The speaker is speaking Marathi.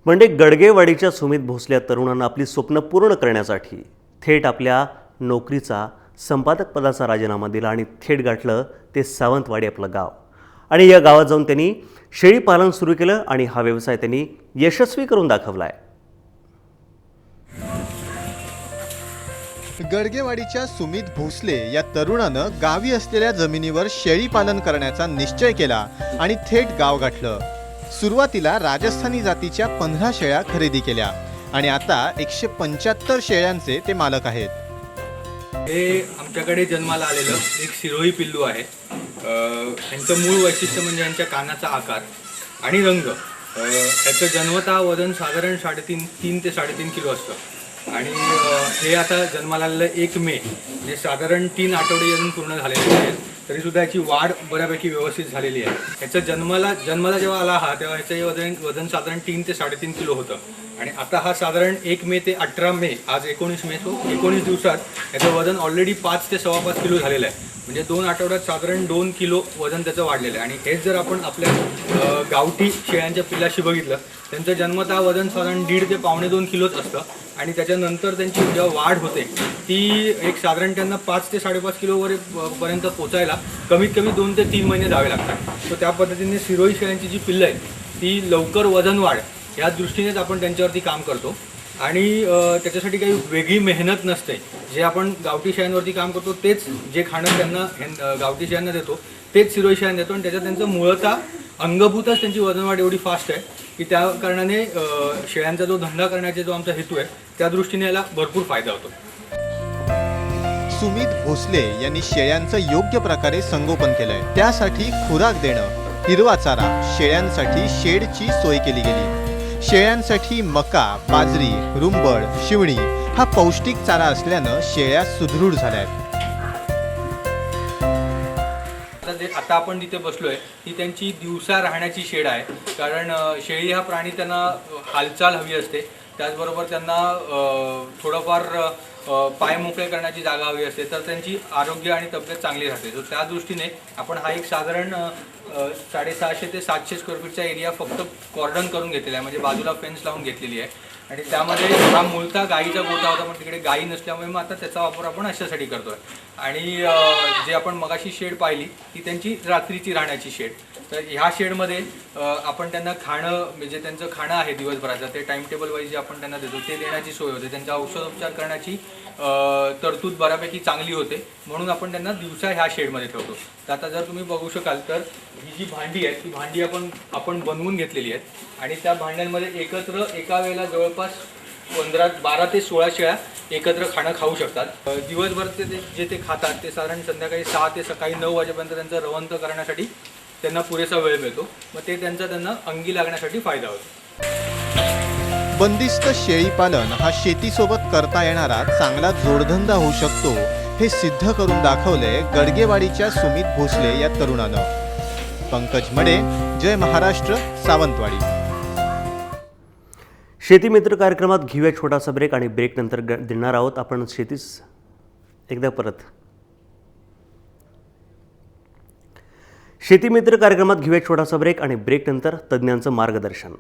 म्हणजे गडगेवाडीच्या सुमित भोसले या तरुणानं आपली स्वप्न पूर्ण करण्यासाठी थेट आपल्या नोकरीचा संपादक पदाचा राजीनामा दिला आणि थेट गाठलं ते सावंतवाडी आपलं गाव. आणि या गावात जाऊन त्यांनी शेळी पालन सुरू केलं आणि हा व्यवसाय त्यांनी यशस्वी करून दाखवला आहे. गडगेवाडीच्या सुमित भोसले या तरुणानं गावी असलेल्या जमिनीवर शेळी पालन करण्याचा निश्चय केला आणि थेट गाव गाठलं. सुरुवातीला राजस्थानी जातीच्या 15 शेळ्या खरेदी केल्या आणि आता 175 शेळ्यांचे ते मालक आहेत. हे आमच्याकडे जन्माला आलेलं एक सिरोही पिल्लू आहे. यांचं मूळ वैशिष्ट्य म्हणजे यांच्या कानाचा आकार आणि रंग. याचं जन्मतः वजन साधारण 3 ते 3.5 किलो असतं आणि हे आता जन्माला आलेलं 1 मे म्हणजे साधारण 3 आठवडे अजून पूर्ण झालेले आहेत. तरीसुद्धा याची वाढ बऱ्यापैकी व्यवस्थित झालेली आहे. याचं जन्माला जेव्हा आला हा तेव्हा ह्याचं वजन साधारण 3 ते 3.5 किलो होतं आणि आता हा साधारण 1 मे ते 18 मे आज 19 मे 19 दिवसात याचं वजन ऑलरेडी 5 ते 5.25 किलो झालेलं आहे. म्हणजे 2 आठवड्यात साधारण 2 किलो वजन त्याचं वाढलेलं आहे. आणि हेच जर आपण आपल्या गावठी शेळ्यांच्या पिल्लाशी बघितलं त्यांचं जन्मतः वजन साधारण 1.5 ते 2.25 किलोच असतं आणि त्याच्यानंतर त्यांची जेव्हा वाढ होते ती एक साधारण त्यांना 5 ते 5.5 किलोपर्यंत पोचायला कमीत कमी 2 ते 3 महिने जावे लागतात. तर त्या पद्धतीने सिरोही शेळ्यांची जी पिल्लं आहेत ती लवकर वजन वाढ या दृष्टीनेच आपण त्यांच्यावरती काम करतो आणि त्याच्यासाठी काही वेगळी मेहनत नसते. जे आपण गावठी शेळ्यांवरती काम करतो तेच जे खाणं त्यांना गावठी शेळ्यांना देतो तेच सिरोही शेळ्यांना देतो आणि त्याच्यात त्यांचं मूळतः अंगभूतच त्यांची वजनवाढ एवढी फास्ट आहे की त्या कारणाने शेळ्यांचा जो धंदा करण्याचा जो आमचा हेतू आहे त्या दृष्टीने याला भरपूर फायदा होतो. सुमित भोसले यांनी शेळ्यांचं योग्य प्रकारे संगोपन केलंय. त्यासाठी खुराक देणं, हिरवा चारा, शेळ्यांसाठी शेडची सोय केली गेली. शेळ्यांसाठी मका, बाजरी, रुंबड, शिवणी हा पौष्टिक चारा असल्यानं शेळ्या सुदृढ झाल्यात. आता आपण जिथे बसलोय ती त्यांची दिवसा राहण्याची शेड आहे. कारण शेळी हा प्राणी त्यांना हालचाल हवी असते, त्याचबरोबर त्यांना थोडंफार पाय मोकळे करण्याची जागा हवी असते, तर त्यांची आरोग्य आणि तब्येत चांगली राहते. तर त्या दृष्टीने आपण हा एक साधारण 650 ते 700 स्क्वेअर फीटचा एरिया फक्त कॉर्डन करून घेतलेला आहे. म्हणजे बाजूला फेन्स लावून घेतलेली आहे आणि त्यामध्ये हा मूळतः गाईचा गोठा होता पण तिकडे गाई नसल्यामुळे मग आता त्याचा वापर आपण अशासाठी करतोय. आणि जे आपण मगाशी शेड पाहिली ती त्यांची रात्रीची राहण्याची शेड. तर ह्या शेडमध्ये आपण त्यांना खाणं म्हणजे त्यांचं खाणं आहे दिवसभराचं ते टाइम टेबल वाईज जे आपण त्यांना देतो ते देण्याची सोय होते. त्यांचा औषधोपचार करण्याची तरतूद बऱ्यापैकी चांगली होते म्हणून आपण त्यांना दिवसा ह्या शेडमध्ये ठेवतो. तर आता जर तुम्ही बघू शकाल तर ही जी भांडी आहे ती भांडी आपण बनवून घेतलेली आहेत आणि त्या भांड्यांमध्ये एकत्र एका वेळेला जवळपास 12 ते 16 शेळ्या एकत्र खाणं खाऊ शकतात. दिवसभर जे ते खातात ते साधारण संध्याकाळी 6 ते सकाळी 9 वाजेपर्यंत त्यांचं रवंथ करण्यासाठी त्यांना पुरेसा वेळ मिळतो. मग ते त्यांना अंगी लागण्यासाठी फायदा होतो. बंदिस्त शेळी पालन हा शेतीसोबत करता येणारा चांगला जोडधंदा होऊ शकतो हे सिद्ध करून दाखवले गडगेवाडीच्या सुमित भोसले या तरुणानं. पंकज मडे, जय महाराष्ट्र, सावंतवाडी. शेतीमित्र कार्यक्रमात घेऊया छोटासा ब्रेक आणि ब्रेक नंतर देणार आहोत आपण शेतीस एकदा परत. शेतीमित्र कार्यक्रमात घेऊया छोटासा ब्रेक आणि ब्रेक नंतर तज्ज्ञांचं मार्गदर्शन.